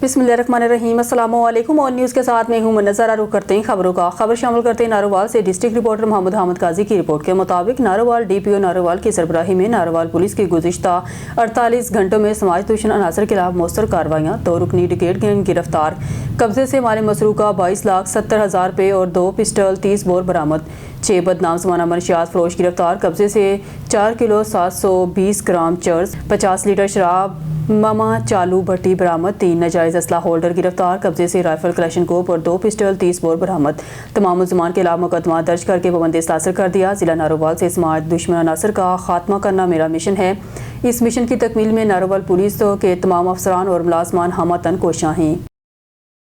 बिस्मिल्लाहिर्रहमानिर्रहीम। अस्सलाम वालेकुम। ऑल न्यूज़ के साथ मैं हूं मुनज़्ज़रा। रुख करते हैं खबरों का। खबर शामिल करते हैं नारोवाल से। डिस्ट्रिक्ट रिपोर्टर मोहम्मद हामिद काजी की रिपोर्ट के मुताबिक नारोवाल DPO नारोवाल की सरबराही में नारोवाल पुलिस की गुज़िश्ता 48 घंटों में समाज दुश्मन अनासर के खिलाफ मौसर कार्रवाइयाँ। 2 रुकनी डिकेट गैंग गिरफ्तार। कब्जे से माल मसरूका 22,70,000 रुपये और 2 पिस्टल 30 बोर बरामद। 6 बदनाम ज़माना मनशियात फरोश गिरफ्तार। कब्जे से 4 किलो 720 ग्राम चर्स, 50 लीटर शराब मामा चालू भट्टी बरामद। 3 नाजायज़ असला होल्डर गिरफ्तार। कब्जे से राइफल क्लैशनकोप और 2 पिस्टल 30 बोर बरामद। तमाम मुल्ज़िमान के खिलाफ मुकदमा दर्ज करके पाबंदी इस्तासर कर दिया। ज़िला नारोवाल से समाज दुश्मन अनासर का खात्मा करना मेरा मिशन है। इस मिशन की तकमील में नारोवाल पुलिस के तमाम अफसरान और मुलाज़मान हमतन कोशां हैं।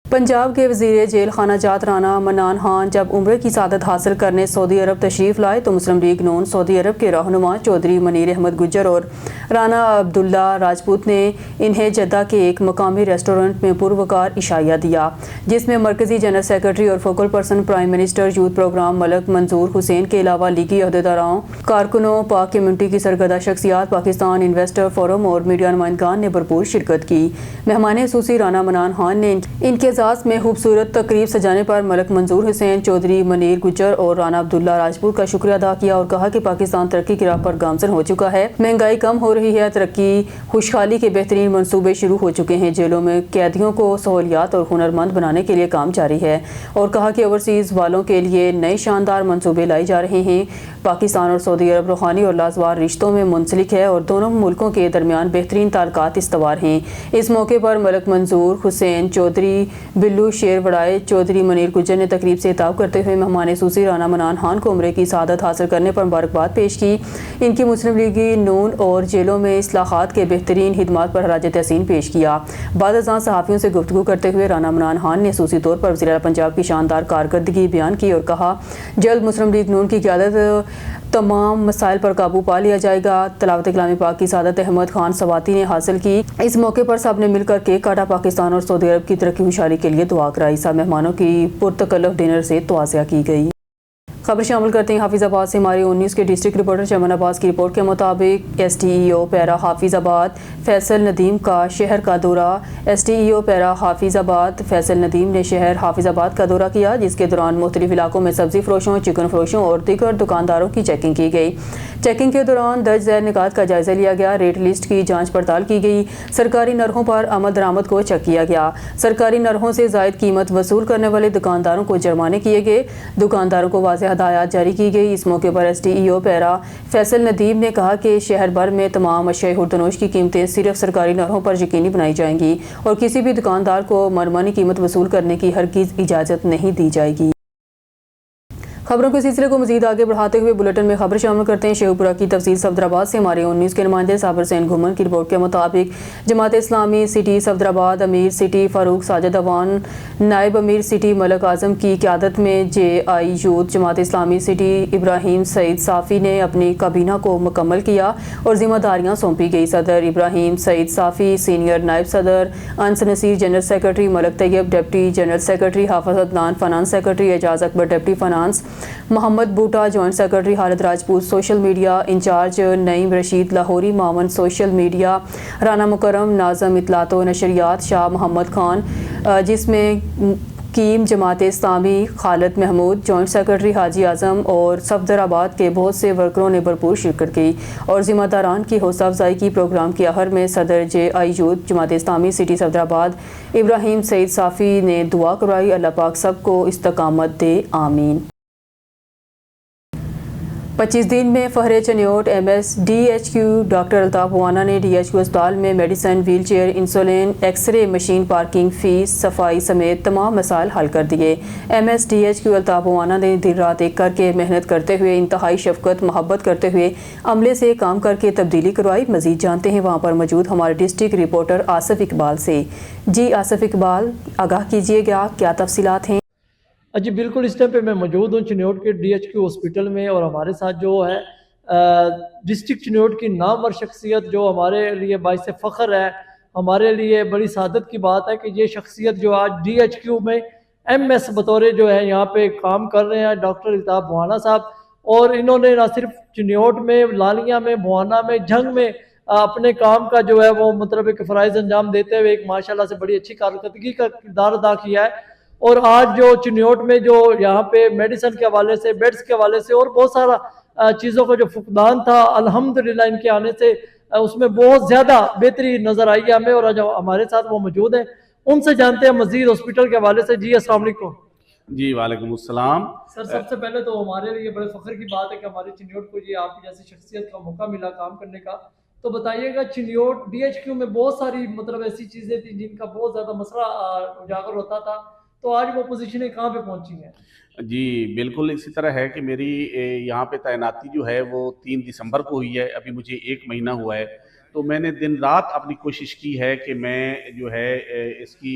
पंजाब के वज़ीर जेल खाना जात राना मनान खान जब उम्र की सादत हासिल करने सऊदी अरब तशरीफ़ लाए तो मुस्लिम लीग नून सऊदी अरब के रहनुमा चौधरी मनीर अहमद गुज्जर और राना अब्दुल्ला राजपूत ने इन्हें जद्दा के एक मकामी रेस्टोरेंट में पुरवकार इशाया दिया, जिसमें मरकज़ी जनरल सेक्रेटरी और focal person prime minister youth programme Malik Manzoor Hussain के अलावा लीगी अहदेदारों, कारकुनों, पाक कम्यूनिटी की सरगर्दा शख्सियात, पाकिस्तान इन्वेस्टर फोरम और मीडिया नुमाइंदगान ने भरपूर शिरकत की। मेहमान खुसूसी राना मनान खान ने इनके में खूबसूरत तकरीब सजाने पर मलक मंजूर हुसैन, चौधरी मनीर गुज्जर और राना अब्दुल्ला राजपूत का शुक्रिया अदा किया और कहा कि पाकिस्तान तरक्की की राह पर गामजन हो चुका है। महंगाई कम हो रही है, तरक्की खुशहाली के बेहतरीन मंसूबे शुरू हो चुके हैं। जेलों में कैदियों को सहूलियात और हुनरमंद बनाने के लिए काम जारी है और कहा कि ओवरसीज़ वालों के लिए नए शानदार मंसूबे लाए जा रहे हैं। पाकिस्तान और सऊदी अरब रूहानी और लाजवार रिश्तों में मुंसलिक है और दोनों मुल्कों के दरमियान बेहतरीन ताल्लुकात इस्तवार हैं। इस मौके पर मलक मंजूर हुसैन, चौधरी बिल्लू शेर वड़ाए, चौधरी मनीर गुज्जर ने तकरीब से खिताब करते हुए मेहमान खुसूसी राना मनान खान को उम्र की सादत हासिल करने पर मुबारकबाद पेश की। इनकी मुस्लिम लीगी नून और जेलों में इस्लाहात के बेहतरीन हिदमात पर खराज तहसीन पेश किया। बाद अज़ां सहाफ़ियों से गुफ्तगू करते हुए राना मनान खान ने खुसूसी तौर पर वज़ीर पंजाब की शानदार कारकर्दगी बयान की और कहा जल्द मुस्लिम लीग नून की क़यादत तमाम मसाइल पर काबू पा लिया जाएगा। तलावत कलाम पाक की सादत अहमद खान सवाती ने हासिल की। इस मौके पर सब ने मिलकर केक काटा। पाकिस्तान और सऊदी अरब की तरक्की खुशहाली के लिए दुआ कराई। सब मेहमानों की पुरतकल्लुफ़ डिनर से तवाज़िया की गई। खबर शामिल करते हैं हाफिज़ाबाद से। हमारे 19 के डिस्ट्रिक्ट रिपोर्टर चमन अब्बास की रिपोर्ट के मुताबिक SDEO पैरा हाफिज़ाबाद फैसल नदीम का शहर का दौरा। SDEO पैरा हाफिज़ाबाद फैसल नदीम ने शहर हाफिज़ाबाद का दौरा किया, जिसके दौरान मुख्तलिफ इलाकों में सब्ज़ी फरोशों, चिकन फरोशों और दीगर दुकानदारों की चेकिंग की गई। चेकिंग के दौरान दर्ज झैल निकात का जायज़ा लिया गया। रेट लिस्ट की जाँच पड़ताल की गई। सरकारी नरहों पर अमल दरामद को चेक किया गया। सरकारी नरहों से ज़ायद कीमत वसूल करने वाले दुकानदारों को जुर्माने किए गए। दुकानदारों को वाज़ेह हदायत जारी की गई। इस मौके पर SDEO पैरा फैसल नदीम ने कहा कि शहर भर में तमाम अशियाई हुर्दनोश की कीमतें सिर्फ सरकारी नरहों पर यकीनी बनाई जाएंगी और किसी भी दुकानदार को मनमानी कीमत वसूल करने की हरगिज़ इजाज़त नहीं दी जाएगी। खबरों के सिलसिले को मजीद आगे बढ़ाते हुए बुलेटिन में खबर शामिल करते हैं शेखपुरा की तफसील सफदराबाद से। हमारे 19 के नुमाइंदे साबर सैन घुमन की रिपोर्ट के मुताबिक जमात इस्लामी सिटी सफदराबाद अमीर सिटी फ़ारूक साजिद अवान, नायब अमीर सिटी मलक आज़म की क़यादत में JI youth Jamaat Islami city Ibrahim Saeed साफ़ी ने अपनी काबीना को मुकम्मल किया और जिम्मेदारियाँ सौंपी गई। सदर इब्राहिम सईद साफ़ी, सीनियर नायब सदर Anas Naseer, general secretary Malik Tayyab, deputy general secretary Hafiz Adnan, finance secretary Ejaz Akbar, deputy finance Mohammad Buta, joint secretary Khalid Rajput, social media incharge Naeem Rasheed Lahori, मामन सोशल मीडिया राना मुकरम, नाज़म इतलातो नशरियात शाह मोहम्मद खान, जिसमें कीम जमात इस्लामी खालिद महमूद, जॉइंट सेक्रेटरी हाजी आज़म और सफदराबाद के बहुत से वर्करों ने भरपूर शिरकत की और ज़िम्मेदारान की हौसला अफजाई की। प्रोग्राम के आहर में सदर JI youth Jamaat Islami city Safdarabad Ibrahim Saeed साफ़ी ने दुआ करवाई। अल्लाह पाक सबको इस्तकामत दे, आमीन। 25 दिन में फहरे Chiniot MS DHQ doctor Altaf हुआना ने DHQ अस्पताल में medicine, wheel chair, insulin, x-ray machine, parking fees, सफाई समेत तमाम मसाइल हल कर दिए। MS DHQ अल्ताफ़ हुआना ने दिन रात एक करके मेहनत करते हुए इंतहाई शफ़क़त मोहब्बत करते हुए अमले से काम करके तब्दीली करवाई। मज़ीद जानते हैं वहाँ पर मौजूद हमारे डिस्ट्रिक्ट रिपोर्टर आसिफ इकबाल से। जी आसिफ इकबाल, आगाह कीजिएगा क्या तफसीलात हैं? जी बिल्कुल, इस टाइम पे मैं मौजूद हूँ चिन्योट के DHQ हॉस्पिटल में और हमारे साथ जो है डिस्ट्रिक्ट चिन्योट की नामवर शख्सियत जो हमारे लिए बाइस फ़ख्र है, हमारे लिए बड़ी सादत की बात है कि ये शख्सियत जो आज DHQ में MS बतौर जो है यहाँ पे काम कर रहे हैं, डॉक्टर अल्ताफ़ हुआना साहब। और इन्होंने ना सिर्फ चिन्योट में, लालिया में, भुआना में, जंग में اپنے کام کا جو ہے وہ مطلب ایک فرائض انجام دیتے ہوئے ایک ماشاءاللہ سے بڑی اچھی کارکردگی کا کردار ادا کیا ہے. اور آج جو چنیوٹ میں جو یہاں پہ میڈیسن کے حوالے سے، بیڈز کے حوالے سے اور بہت سارا چیزوں کا جو فقدان تھا، الحمدللہ ان کے آنے سے اس میں بہت زیادہ بہتری نظر آئی ہے ہمیں. اور آج ہمارے ساتھ وہ موجود ہیں، ان سے جانتے ہیں مزید ہاسپٹل کے حوالے سے. جی السلام علیکم. جی وعلیکم السلام. سر سب سے پہلے تو ہمارے لیے بڑے فخر کی بات ہے کہ ہمارے چنیوٹ کو یہ آپ جیسی شخصیت کا موقع ملا کام کرنے کا. تو بتائیے گا چنیوٹ ڈی ایچ کیو میں بہت ساری مطلب ایسی چیزیں تھیں جن کا بہت زیادہ مسئلہ اجاگر ہوتا تھا، تو آج وہ پوزیشنیں کہاں پہ پہنچی ہیں؟ جی بالکل اسی طرح ہے کہ میری یہاں پہ تعیناتی جو ہے وہ 3 دسمبر کو ہوئی ہے. ابھی مجھے 1 مہینہ ہوا ہے. تو میں نے دن رات اپنی کوشش کی ہے کہ میں جو ہے اس کی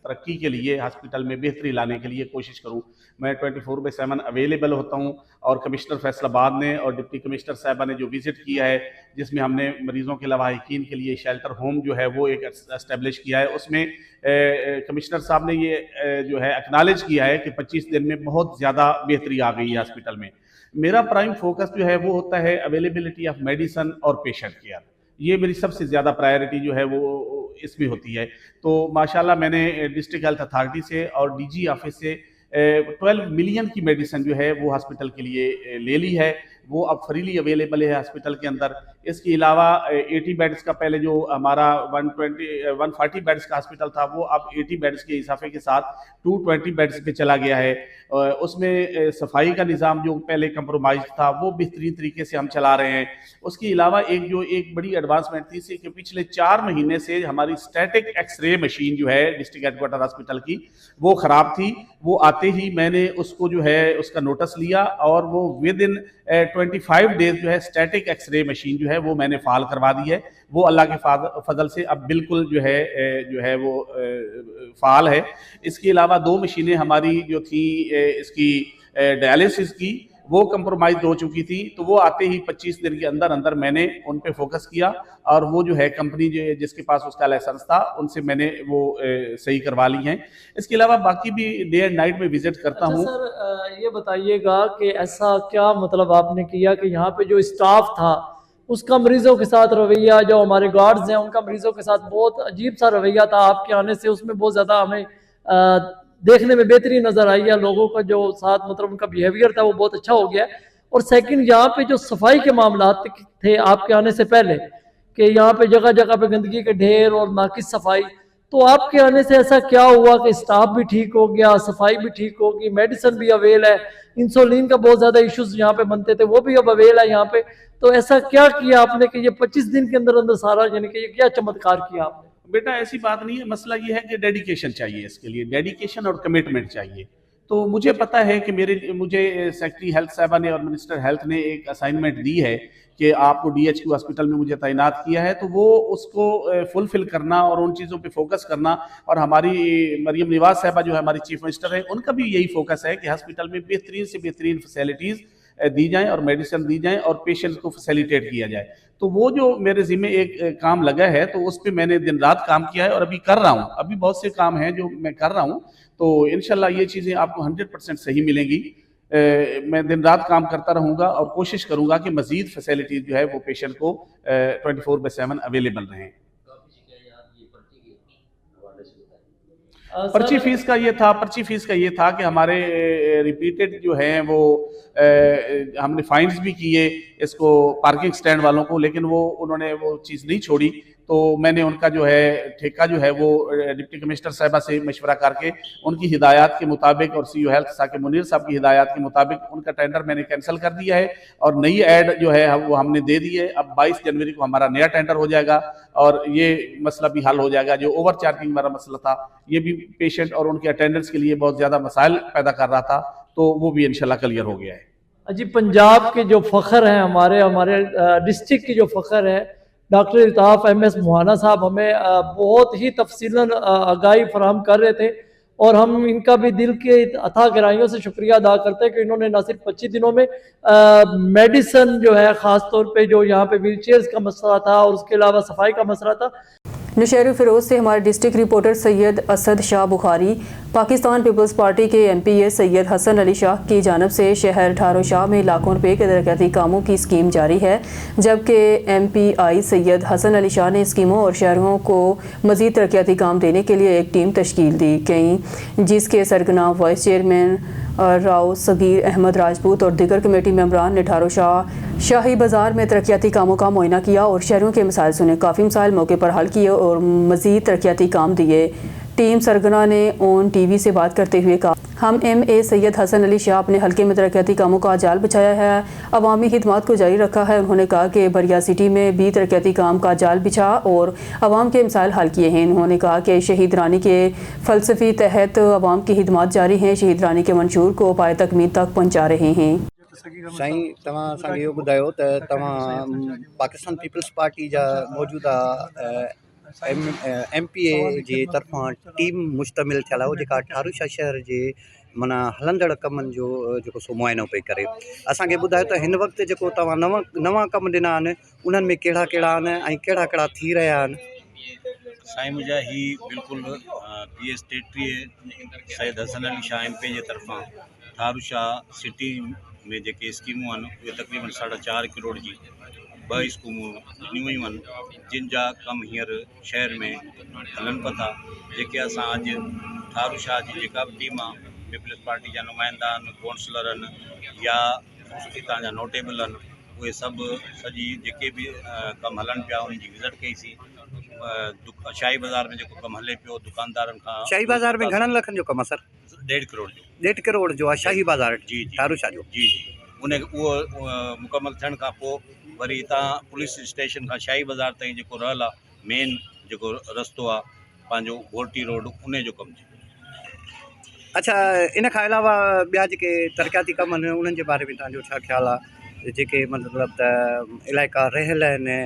ترقی کے لیے ہاسپٹل میں بہتری لانے کے لیے کوشش کروں. میں 24/7 اویلیبل ہوتا ہوں. اور کمشنر فیصل آباد نے اور ڈپٹی کمشنر صاحبہ نے جو وزٹ کیا ہے، جس میں ہم نے مریضوں کے لواحقین کے لیے شیلٹر ہوم جو ہے وہ ایک اسٹیبلش کیا ہے، اس میں کمشنر صاحب نے یہ جو ہے اکنالج کیا ہے کہ 25 دن میں بہت زیادہ بہتری آ گئی ہے ہاسپٹل میں. میرا پرائم فوکس جو ہے وہ ہوتا ہے اویلیبلٹی آف میڈیسن اور پیشنٹ کیئر. یہ میری سب سے زیادہ پرائیورٹی جو ہے وہ اس میں ہوتی ہے. تو ماشاءاللہ میں نے ڈسٹرکٹ ہیلتھ اتھارٹی سے اور ڈی جی آفس سے 12 ملین کی میڈیسن جو ہے وہ ہاسپٹل کے لیے لے لی ہے. وہ اب فریلی اویلیبل ہے ہاسپٹل کے اندر. اس کے علاوہ 80 بیڈز کا پہلے جو ہمارا 140 بیڈز کا ہاسپٹل تھا، وہ اب 80 بیڈز کے اضافے کے ساتھ 220 بیڈز پہ چلا گیا ہے. اس میں صفائی کا نظام جو پہلے کمپرومائز تھا وہ بہترین طریقے سے ہم چلا رہے ہیں. اس کے علاوہ ایک بڑی ایڈوانسمنٹ تھی کہ پچھلے 4 مہینے سے ہماری اسٹیٹک ایکس رے مشین جو ہے ڈسٹرکٹ ہیڈ کوارٹر ہاسپٹل کی وہ خراب تھی. وہ آتے ہی میں نے اس کو جو ہے اس کا نوٹس لیا اور وہ ودن 25 ڈیز جو ہے اسٹیٹک ایکس رے مشین جو ہے وہ میں نے فعال کروا دی ہے. وہ اللہ کے فضل سے اب بالکل جو ہے وہ فعال ہے. اس کے علاوہ 2 مشینیں ہماری جو تھی اس کی ڈائلسس کی وہ کمپرومائز ہو چکی تھی. تو وہ آتے ہی 25 دن کے اندر میں نے ان پہ فوکس کیا اور وہ جو ہے کمپنی جس کے پاس اس کا لائسنس تھا ان سے میں نے وہ صحیح کروا لی ہیں. اس کے علاوہ باقی بھی ڈے اینڈ نائٹ میں وزٹ کرتا ہوں. سر یہ بتائیے گا کہ ایسا کیا مطلب آپ نے کیا کہ یہاں پہ جو اسٹاف تھا اس کا مریضوں کے ساتھ رویہ، جو ہمارے گارڈز ہیں ان کا مریضوں کے ساتھ بہت عجیب سا رویہ تھا آپ کے آنے سے، اس میں بہت زیادہ ہمیں دیکھنے میں بہتری نظر آئی ہے. لوگوں کا جو ساتھ مطلب ان کا بیہیویئر تھا وہ بہت اچھا ہو گیا ہے. اور سیکنڈ، یہاں پہ جو صفائی کے معاملات تھے آپ کے آنے سے پہلے کہ یہاں پہ جگہ جگہ پہ گندگی کے ڈھیر اور ناقص صفائی، تو آپ کے آنے سے ایسا کیا ہوا کہ اسٹاف بھی ٹھیک ہو گیا، صفائی بھی ٹھیک ہوگی، میڈیسن بھی اویل ہے، انسولین کا بہت زیادہ ایشوز یہاں پہ بنتے تھے وہ بھی اب اویل ہے یہاں پہ. تو ایسا کیا کیا آپ نے کہ یہ 25 دن کے اندر سارا، یعنی کہ یہ کیا چمتکار کیا آپ نے؟ بیٹا ایسی بات نہیں ہے. مسئلہ یہ ہے کہ ڈیڈیکیشن چاہیے. اس کے لیے ڈیڈیکیشن اور کمٹمنٹ چاہیے. تو مجھے پتا ہے کہ مجھے سیکٹری ہیلتھ صاحبہ نے اور منسٹر ہیلتھ نے ایک اسائنمنٹ دی ہے کہ آپ کو ڈی ایچ کیو ہاسپٹل میں مجھے تعینات کیا ہے. تو وہ اس کو فلفل کرنا اور ان چیزوں پہ فوکس کرنا. اور ہماری مریم نواز صاحبہ جو ہے ہماری چیف منسٹر ہیں، ان کا بھی یہی فوکس ہے کہ ہاسپٹل میں بہترین سے بہترین فیسلٹیز دی جائیں اور میڈیسن دی جائیں اور پیشنٹ کو فیسیلیٹیٹ کیا جائے. تو وہ جو میرے ذمہ ایک کام لگا ہے تو اس پہ میں نے دن رات کام کیا ہے اور ابھی کر رہا ہوں. ابھی بہت سے کام ہیں جو میں کر رہا ہوں. تو انشاءاللہ یہ چیزیں آپ کو 100% صحیح ملیں گی. میں دن رات کام کرتا رہوں گا اور کوشش کروں گا کہ مزید فیسلٹیز جو ہے وہ پیشنٹ کو 24/7 اویلیبل رہیں. پرچی فیس کا یہ تھا کہ ہمارے ریپیٹڈ جو ہیں وہ ہم نے فائنز بھی کیے اس کو پارکنگ سٹینڈ والوں کو، لیکن انہوں نے وہ چیز نہیں چھوڑی. تو میں نے ان کا جو ہے ٹھیکہ جو ہے وہ ڈپٹی کمشنر صاحبہ سے مشورہ کر کے ان کی ہدایات کے مطابق اور سی او ہیلتھ ثاقب منیر صاحب کی ہدایات کے مطابق ان کا ٹینڈر میں نے کینسل کر دیا ہے اور نئی ایڈ جو ہے وہ ہم نے دے دی ہے. اب 22 جنوری کو ہمارا نیا ٹینڈر ہو جائے گا اور یہ مسئلہ بھی حل ہو جائے گا. جو اوور چارجنگ والا مسئلہ تھا یہ بھی پیشنٹ اور ان کے اٹینڈنس کے لیے بہت زیادہ مسائل پیدا کر رہا تھا تو وہ بھی انشاءاللہ کلیئر ہو گیا ہے. جی پنجاب کے جو فخر ہیں ہمارے ڈسٹرکٹ کی جو فخر ہے doctor Altaf M S Mohana صاحب ہمیں بہت ہی تفصیلاً آگاہی فراہم کر رہے تھے اور ہم ان کا بھی دل کے اتھا گہرائیوں سے شکریہ ادا کرتے ہیں کہ انہوں نے نہ صرف 25 دنوں میں میڈیسن جو ہے خاص طور پہ جو یہاں پہ ویل چیئرز کا مسئلہ تھا اور اس کے علاوہ صفائی کا مسئلہ تھا नौशहर फिरोज से हमारे district reporter Syed Asad Shah Bukhari. Pakistan Peoples Party के MP सैयद हसन अली शाह की जानब से शहर ठारो शाह में लाखों रुपए के तरक्याती कामों की स्कीम जारी है, जबकि MPI सैयद हसन अली शाह ने स्कीमों और शहरों को मज़ीद तरक्याती काम देने के लिए एक टीम तश्कील दी गई, जिसके सरगना वाइस चेयरमैन राव सगीर अहमद राजपूत और दिगर कमेटी मेंबरान ने ठारो शाह शाही बाज़ार में तरक्याती कामों का मुआयना किया और शहरों के मसाइल सुने। काफ़ी मसाइल मौके पर हल किए और मज़ीद तरक्याती काम दिए। टीम सरगना ने ऑन TV से बात करते हुए कहा, हम MA सैयद हसन अली शाह अपने हल्के में तरक्याती कामों का जाल बिछाया है, अवामी खिदमात को जारी रखा है। उन्होंने कहा कि बरिया सिटी में भी तरक्याती काम का जाल बिछा और अवाम के मसाइल हल किए हैं। उन्होंने कहा कि शहीद रानी के फ़लसफ़े तहत अवाम की खिदमात जारी हैं, शहीद रानी के मंशूर को पाए तकमील तक पहुँचा रहे हैं। साईं तव्हां असांखे इहो ॿुधायो त तव्हां पाकिस्तान पीपल्स पार्टी जा मौजूदा MPA जे तरफ़ां टीम मुश्तमिल थियल आहे, जेका ठारू शाह शहर जे माना हलंदड़ कमनि जो जेको सो मुआइनो पई करे। असांखे ॿुधायो त हिन वक़्तु जेको तव्हां नवां कम ॾिना आहिनि उन्हनि में कहिड़ा कहिड़ा आहिनि ऐं कहिड़ा कहिड़ा थी रहिया आहिनि। साईं मुंहिंजा ही बिल्कुलु PS 33 सैयद हसन अली शाह MPA जे तरफ़ां ठारू शाह सिटी में जेके स्कीमूं आहिनि उहे तक़रीबन 4.5 करोड़ जी 2 स्कीमूं ॾिनियूं वयूं आहिनि, जिन जा कम हींअर शहर में हलनि पिया था। जेके असां अॼु ठारू शाह जी जेका बि टीम आहे, पीपल्स पार्टी जा नुमाइंदा आहिनि, काउंसलर आहिनि या हितां जा नोटेबल आहिनि, उहे सभु सॼी जेके बि कम हलनि पिया उन्हनि जी विज़िट कईसीं। शाही बाज़ार में जेको कमु हले पियो दुकानदारनि खां। शाही बाज़ार में घणनि लखनि जो कमु आहे सर? 1.5 करोड़ जो। 1.5 करोड़ जो आहे शाही बाज़ार जी ठारू शाह जो। जी उहो मुकमल थियण खां पोइ वरी हितां पुलिस स्टेशन खां शाही बाज़ार ताईं जेको रहल आहे मेन जेको रस्तो आहे पंहिंजो गोल्टी रोड, उन जो कमु थी। अच्छा, इन खां अलावा ॿिया जेके तरक़ियाती कम आहिनि उन्हनि जे बारे में तव्हांजो छा ख़्यालु आहे? जेके मतिलबु त इलाइक़ा रहियल आहिनि,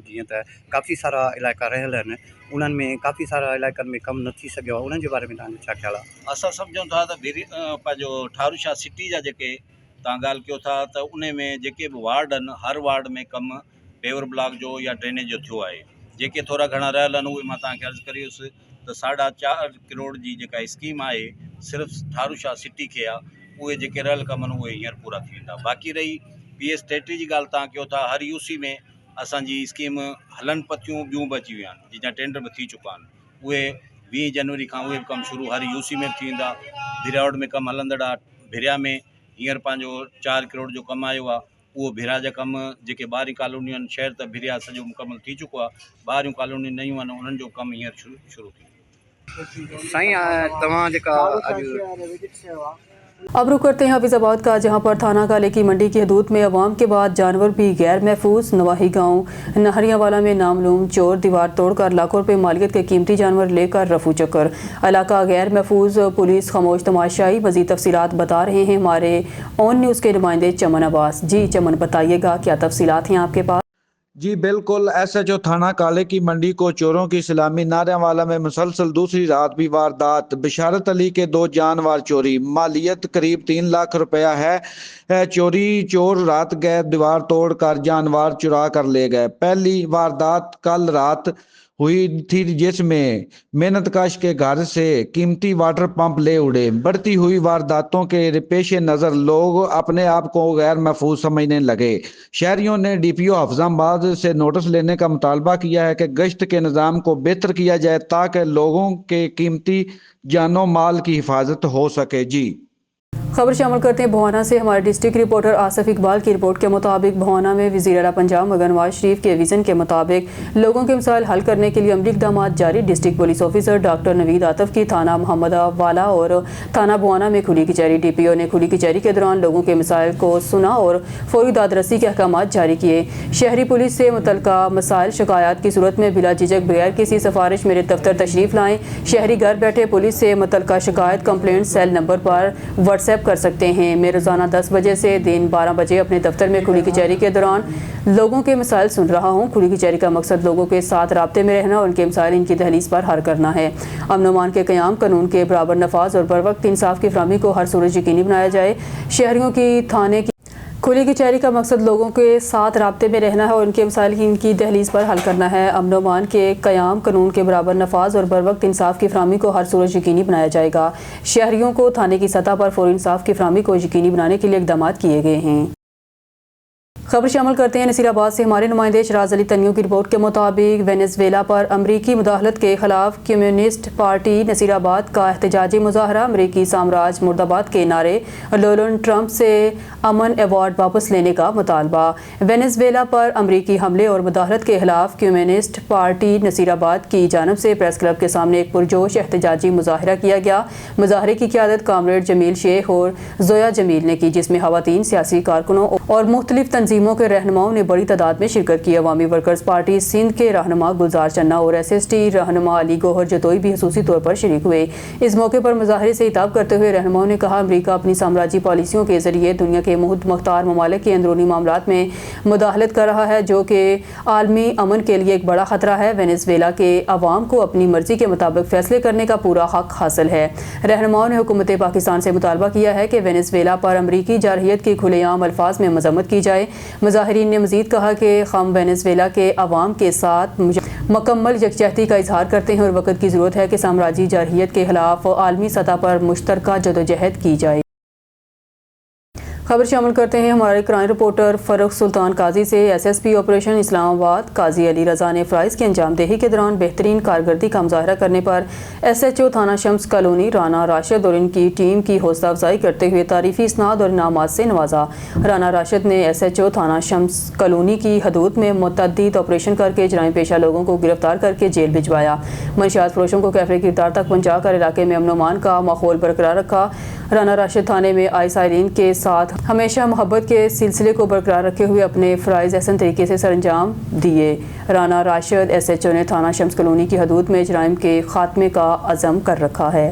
जीअं त काफ़ी सारा इलाइक़ा रहियल आहिनि, उन्हनि में काफ़ी सारा इलाइक़नि में कमु न थी सघियो आहे, उन्हनि जे बारे में तव्हांजो छा ख़्यालु आहे? असां सम्झूं था त पंहिंजो ठारू शाह सिटी जा जेके तव्हां ॻाल्हि कयो था त उन में जेके बि वार्ड आहिनि, हर वार्ड में कमु पेवर ब्लॉक जो या ड्रेनेज जो थियो आहे। जेके थोरा घणा रहियल आहिनि उहे मां तव्हांखे अर्ज़ु करी वियुसि त 4.5 करोड़ जी जेका स्कीम आहे सिर्फ़ु ठारू शाह सिटी खे आहे। उहे जेके रहियल कम आहिनि उहे हींअर पूरा थी वेंदा। बाक़ी रही PS 33 जी ॻाल्हि तव्हां कयो था, हर UC में असांजी स्कीम हलनि पथियूं, ॿियूं बि अची वियूं आहिनि, जिन जा टेंडर बि थी चुका आहिनि। उहे 20 जनवरी खां उहे बि कमु शुरू हर UC में थी वेंदा। भिरावड़ में कमु हलंदड़ आहे। भिरिया में हींअर पंहिंजो 4 करोड़ जो कमु आयो आहे। उहो भिरा जा कमु जेके ॿाहिरीं कॉलोनियूं आहिनि, शहर त भिरिया सॼो मुकमल थी चुको आहे, ॿाहिरियूं कॉलोनियूं नयूं आहिनि उन्हनि जो कमु हींअर शुरू थी। साईं तव्हां जेका अॼु अब रुक करते हैं हाफिजाबाद का, जहां पर थाना काले की मंडी की हदूद में अवाम के बाद जानवर भी गैर महफूज। नवाही गांव नहरियावाला में नामलूम चोर दीवार तोड़कर लाखों रुपए मालियत के कीमती जानवर लेकर रफू चक्कर। इलाका गैर महफूज, पुलिस खामोश तमाशाई। मजीद तफसीलात बता रहे हैं हमारे ऑन न्यूज़ के नुमाइंदे चमन अब्बास। जी चमन, बताइएगा क्या तफसीलात हैं आपके पास? जी बिल्कुल, SHO थाना काले की मंडी को चोरों की सलामी। नारियावाला में मुसलसल दूसरी रात भी वारदात। बिशारत अली के 2 जानवर चोरी, मालियत करीब 3 लाख रुपया है। चोर रात गए दीवार तोड़कर जानवर चुरा कर ले गए। पहली वारदात कल रात हुई थी, जिसमें मेहनतकश के घर से कीमती वाटर पंप ले उड़े। बढ़ती हुई वारदातों के पेश नज़र लोग अपने आप को गैर महफूज समझने लगे। शहरियों ने DPO हफजाबाद से नोटिस लेने का मुतालबा किया है कि गश्त के निज़ाम को बेहतर किया जाए ताकि लोगों के कीमती जानो माल की हिफाजत हो सके। जी खबर शामिल करते हैं भवाना से। हमारे डिस्ट्रिक्ट रिपोर्टर आसिफ इकबाल की रिपोर्ट के मुताबिक भवाना में वज़ीर आला पंजाब मगर नवाज शरीफ के विज़न के मुताबिक लोगों के मसाइल हल करने के लिए अमली इक़दाम जारी। District police officer doctor Naveed Atif की थाना मोहम्मदावाला और थाना भवाना में खुली कचहरी। DPO ने खुली कचहरी के दौरान लोगों के मसाइल को सुना और फौरी दादरसी के अहकाम जारी किए। शहरी पुलिस से मुतल्लिका मसाइल शिकायत की सूरत में बिला झिझक बगैर किसी सिफारिश मेरे दफ्तर तशरीफ़ लाएँ। शहरी घर बैठे पुलिस से मुतल्लिका शिकायत कंप्लेंट सेल नंबर पर व्हाट्सएप कर सकते हैं। मैं रोज़ाना 10 बजे से दिन 12 बजे अपने दफ्तर में खुली कचहरी के दौरान लोगों के मसाइल सुन रहा हूँ। खुली कचहरी का मकसद लोगों के साथ राब्ते में रहना और उनके मसाइल इनकी दहलीज पर हल करना है। अमन अमान के क़याम, कानून के बराबर नफाज और बर वक्त इंसाफ की फराहमी को हर सूरत यकीनी बनाया जाए। शहरियों की थाने की کھلی کچہری کا مقصد لوگوں کے ساتھ رابطے میں رہنا ہے اور ان کے مسائل کی ان کی دہلیز پر حل کرنا ہے. امن و امان کے قیام، قانون کے برابر نفاذ اور بروقت انصاف کی فراہمی کو ہر صورت یقینی بنایا جائے گا. شہریوں کو تھانے کی سطح پر فوری انصاف کی فراہمی کو یقینی بنانے کے لیے اقدامات کیے گئے ہیں. خبر شامل کرتے ہیں نصیر آباد سے. ہمارے نمائندے شراز علی تنیو کی رپورٹ کے مطابق وینیزویلا پر امریکی مداخلت کے خلاف کمیونسٹ پارٹی نصیر آباد کا احتجاجی مظاہرہ، امریکی سامراج مرد آباد کے نعرے، ڈونلڈ ٹرمپ سے امن ایوارڈ واپس لینے کا مطالبہ. وینیزویلا پر امریکی حملے اور مداخلت کے خلاف کمیونسٹ پارٹی نصیر آباد کی جانب سے پریس کلب کے سامنے ایک پرجوش احتجاجی مظاہرہ کیا گیا. مظاہرے کی قیادت کامریڈ جمیل شیخ اور زویا جمیل نے کی، جس میں خواتین، سیاسی کارکنوں اور مختلف تنظیموں کے رہنماؤں نے بڑی تعداد میں شرکت کی. عوامی ورکرز پارٹی سندھ کے رہنما گلزار چنا اور SST رہنما علی گوہر جتوئی بھی خصوصی طور پر شریک ہوئے. اس موقع پر مظاہرے سے خطاب کرتے ہوئے رہنماؤں نے کہا، امریکہ اپنی سامراجی پالیسیوں کے ذریعے دنیا کے مختار ممالک کے اندرونی معاملات میں مداخلت کر رہا ہے، جو کہ عالمی امن کے لیے ایک بڑا خطرہ ہے. وینیزویلا کے عوام کو اپنی مرضی کے مطابق فیصلے کرنے کا پورا حق حاصل ہے. رہنماؤں نے حکومت پاکستان سے مطالبہ کیا ہے کہ وینیزویلا پر امریکی جارحیت کی کھلے عام الفاظ میں مذمت کی جائے. مظاہرین نے مزید کہا کہ ہم وینیزویلا کے عوام کے ساتھ مکمل یکجہتی کا اظہار کرتے ہیں اور وقت کی ضرورت ہے کہ سامراجی جارحیت کے خلاف عالمی سطح پر مشترکہ جدوجہد کی جائے. خبر شامل کرتے ہیں ہمارے کرائم رپورٹر فروخ سلطان قاضی سے. SSP آپریشن اسلام آباد قاضی علی رضا نے فرائض کی انجام دہی کے دوران بہترین کارکردگی کا مظاہرہ کرنے پر SHO تھانہ شمس کالونی رانا راشد اور ان کی ٹیم کی حوصلہ افزائی کرتے ہوئے تعریفی اسناد اور انعامات سے نوازا. رانا راشد نے SHO تھانہ شمس کالونی کی حدود میں متعدد آپریشن کر کے جرائم پیشہ لوگوں کو گرفتار کر کے جیل بھجوایا. منشیات فروشوں کو کیفے کردار تک پہنچا کر علاقے میں امن و امان کا ماحول برقرار رکھا. رانا راشد تھانے میں آئے سائرین کے ساتھ ہمیشہ محبت کے سلسلے کو برقرار رکھے ہوئے اپنے فرائض احسن طریقے سے سر انجام دیے. رانا راشد SHO نے تھانہ شمس کالونی کی حدود میں جرائم کے خاتمے کا عزم کر رکھا ہے.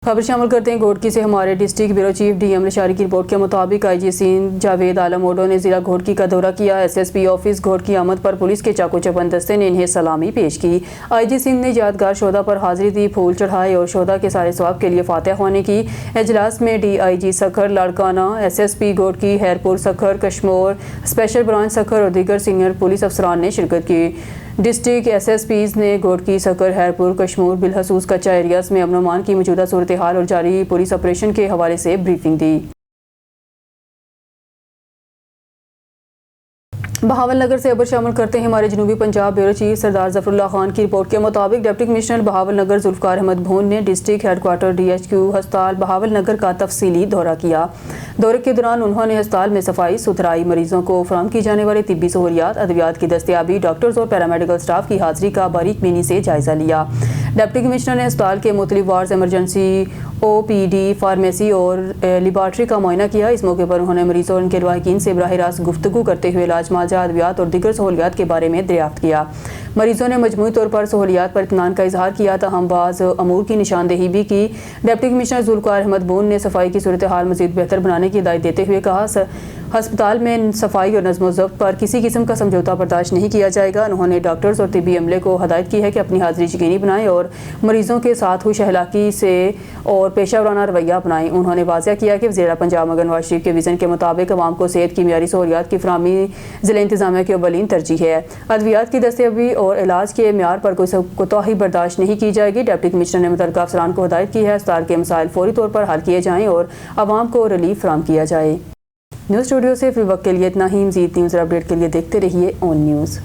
خبر شامل کرتے ہیں گھوٹکی سے. ہمارے district bureau chief DM Lashari کی رپورٹ کے مطابق IG سندھ جاوید عالم اوڈو نے ضلع گھوٹکی کا دورہ کیا. SSP آفس گھوٹکی آمد پر پولیس کے چاقو چپن دستے نے انہیں سلامی پیش کی. IG سندھ نے یادگار شہدا پر حاضری دی، پھول چڑھائے اور شہدا کے سارے ثواب کے لیے فاتحہ خوانی کی. اجلاس میں DIG Sukkur Larkana, SSP Ghotki, Khairpur Sukkur, Kashmore special branch Sukkur اور دیگر سینئر پولیس افسران نے شرکت کی. ڈسٹرکٹ SSPs نے گھوٹکی، سکھر، خیرپور، کشمور بالخصوص کچا ایریاز میں امن و امان کی موجودہ صورتحال اور جاری پولیس آپریشن کے حوالے سے بریفنگ دی. بہاول نگر سے خبر شامل کرتے ہیں ہمارے جنوبی پنجاب بیورو چیف سردار ظفر اللہ خان کی رپورٹ کے مطابق ڈپٹی کمشنر بہاول نگر ذوالفقار احمد بھون نے ڈسٹرکٹ ہیڈ کوارٹر DHQ ہسپتال بہاول نگر کا تفصیلی دورہ کیا. دورے کے دوران انہوں نے ہسپتال میں صفائی ستھرائی، مریضوں کو فراہم کی جانے والی طبی سہولیات، ادویات کی دستیابی، ڈاکٹرز اور پیرامیڈیکل اسٹاف کی حاضری کا باریک بینی سے جائزہ لیا. ڈپٹی کمشنر نے ہسپتال کے مختلف وارڈز، ایمرجنسی، OPD، فارمیسی اور لیبارٹری کا معائنہ کیا. اس موقع پر انہوں نے مریضوں اور ان کے لواحقین سے براہ راست گفتگو کرتے ہوئے علاج، معالجہ، ادویات اور دیگر سہولیات کے بارے میں دریافت کیا. مریضوں نے مجموعی طور پر سہولیات پر اطمینان کا اظہار کیا، تاہم بعض امور کی نشاندہی بھی کی. ڈپٹی کمشنر ذوالفقار احمد بون نے صفائی کی صورتحال مزید بہتر بنانے کی ہدایت دیتے ہوئے کہا، ہسپتال میں صفائی اور نظم و ضبط پر کسی قسم کا سمجھوتہ برداشت نہیں کیا جائے گا. انہوں نے ڈاکٹرز اور طبی عملے کو ہدایت کی ہے کہ اپنی حاضری یقینی بنائیں اور مریضوں کے ساتھ ہوش اخلاقی سے اور پیشہ ورانہ رویہ اپنائیں. انہوں نے واضح کیا کہ وزیر پنجاب مگن نواز شریف کے ویژن کے مطابق عوام کو صحت کی معیاری سہولیات کی فراہمی ضلع انتظامیہ کی اولین ترجیح ہے. ادویات کی دستیابی اور علاج کے معیار پر کوئی کوتاہی برداشت نہیں کی جائے گی. ڈپٹی کمشنر نے متعلقہ افسران کو ہدایت کی ہے ہسپتال کے مسائل فوری طور پر حل کیے جائیں اور عوام کو ریلیف فراہم کیا جائے. نیوز اسٹوڈیو سے فی الوقت کے لیے اتنا ہی. مزید نیوز اور اپڈیٹ کے لیے دیکھتے رہیے اون نیوز.